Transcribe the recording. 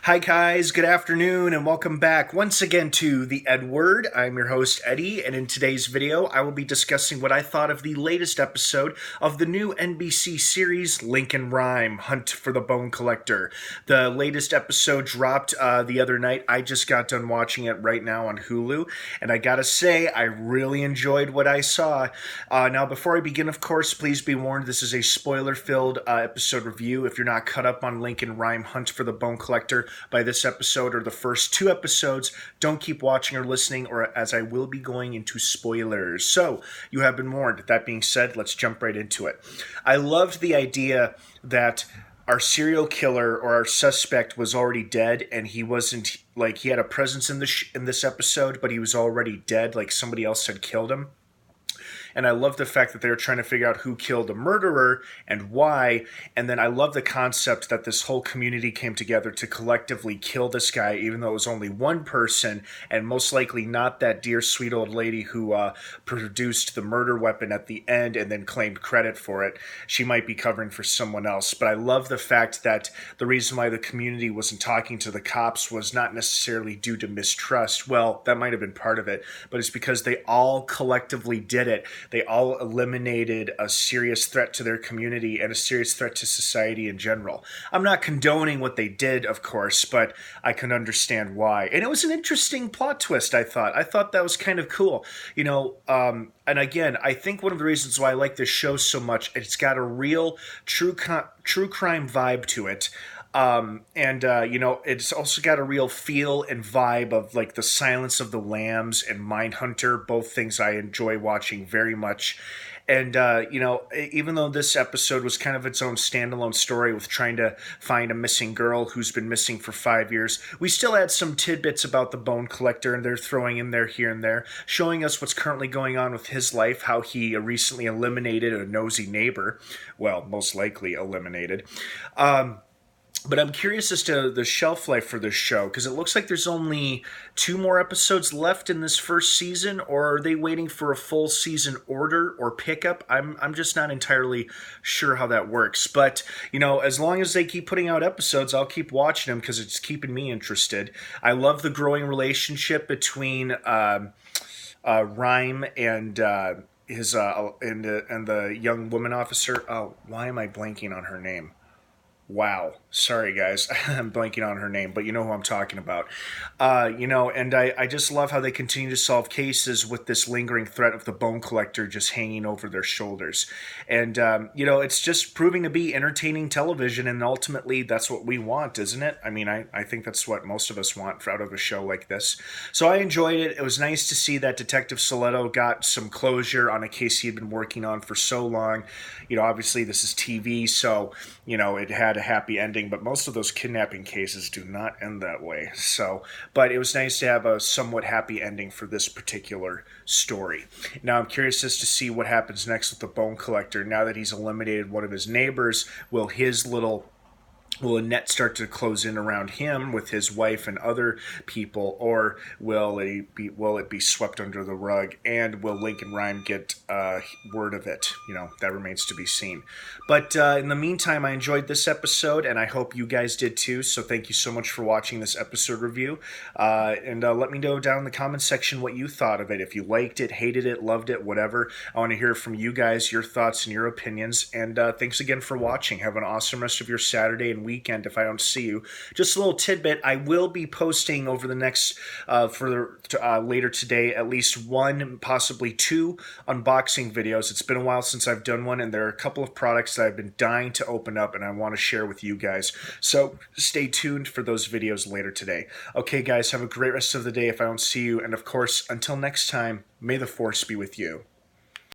Hi guys, good afternoon and welcome back once again to the EdWord. I'm your host Eddie, and in today's video I will be discussing what I thought of the latest episode of the new NBC series Lincoln Rhyme, Hunt for the Bone Collector. The latest episode dropped the other night. I just got done watching it right now on Hulu, and I gotta say I really enjoyed what I saw. Now before I begin, of course, please be warned this is a spoiler-filled episode review. If you're not caught up on Lincoln Rhyme, Hunt for the Bone Collector by this episode or the first two episodes, don't keep watching or listening, or as I will be going into spoilers. So you have been warned. That being said, let's jump right into it. I loved the idea that our serial killer or our suspect was already dead, and he wasn't like he had a presence in this episode, but he was already dead, like somebody else had killed him. And I love the fact that they're trying to figure out who killed the murderer and why. And then I love the concept that this whole community came together to collectively kill this guy, even though it was only one person, and most likely not that dear sweet old lady who produced the murder weapon at the end and then claimed credit for it. She might be covering for someone else. But I love the fact that the reason why the community wasn't talking to the cops was not necessarily due to mistrust. Well, that might have been part of it, but it's because they all collectively did it. They all eliminated a serious threat to their community and a serious threat to society in general. I'm not condoning what they did, of course, but I can understand why. And it was an interesting plot twist, I thought. I thought that was kind of cool. And again, I think one of the reasons why I like this show so much, it's got a real true crime vibe to it. It's also got a real feel and vibe of like The Silence of the Lambs and Mindhunter, both things I enjoy watching very much. And, even though this episode was kind of its own standalone story with trying to find a missing girl who's been missing for 5 years, we still had some tidbits about the Bone Collector, and they're throwing in there here and there, showing us what's currently going on with his life, how he recently eliminated a nosy neighbor. Well, most likely eliminated. But I'm curious as to the shelf life for this show, because it looks like there's only 2 more episodes left in this first season, or are they waiting for a full season order or pickup? I'm just not entirely sure how that works. But, as long as they keep putting out episodes, I'll keep watching them because it's keeping me interested. I love the growing relationship between Rhyme and his and the young woman officer. Oh, why am I blanking on her name? Wow. Sorry, guys. I'm blanking on her name, but you know who I'm talking about. And I just love how they continue to solve cases with this lingering threat of the Bone Collector just hanging over their shoulders. And, it's just proving to be entertaining television, and ultimately that's what we want, isn't it? I mean, I think that's what most of us want out of a show like this. So I enjoyed it. It was nice to see that Detective Soletto got some closure on a case he had been working on for so long. Obviously this is TV, so, it had a happy ending, but most of those kidnapping cases do not end that way. But it was nice to have a somewhat happy ending for this particular story. Now I'm curious as to see what happens next with the Bone Collector. Now that he's eliminated one of his neighbors, will a net start to close in around him with his wife and other people, or will it be swept under the rug? And will Lincoln Rhyme get word of it? That remains to be seen. But in the meantime, I enjoyed this episode, and I hope you guys did too. So thank you so much for watching this episode review. And let me know down in the comments section what you thought of it. If you liked it, hated it, loved it, whatever. I want to hear from you guys, your thoughts and your opinions. And thanks again for watching. Have an awesome rest of your Saturday and weekend if I don't see you. Just a little tidbit, I will be posting over the next later today at least 1, possibly 2 unboxing videos. It's been a while since I've done one, and there are a couple of products that I've been dying to open up and I want to share with you guys. So stay tuned for those videos later today. Okay guys, have a great rest of the day if I don't see you, and of course until next time, may the force be with you.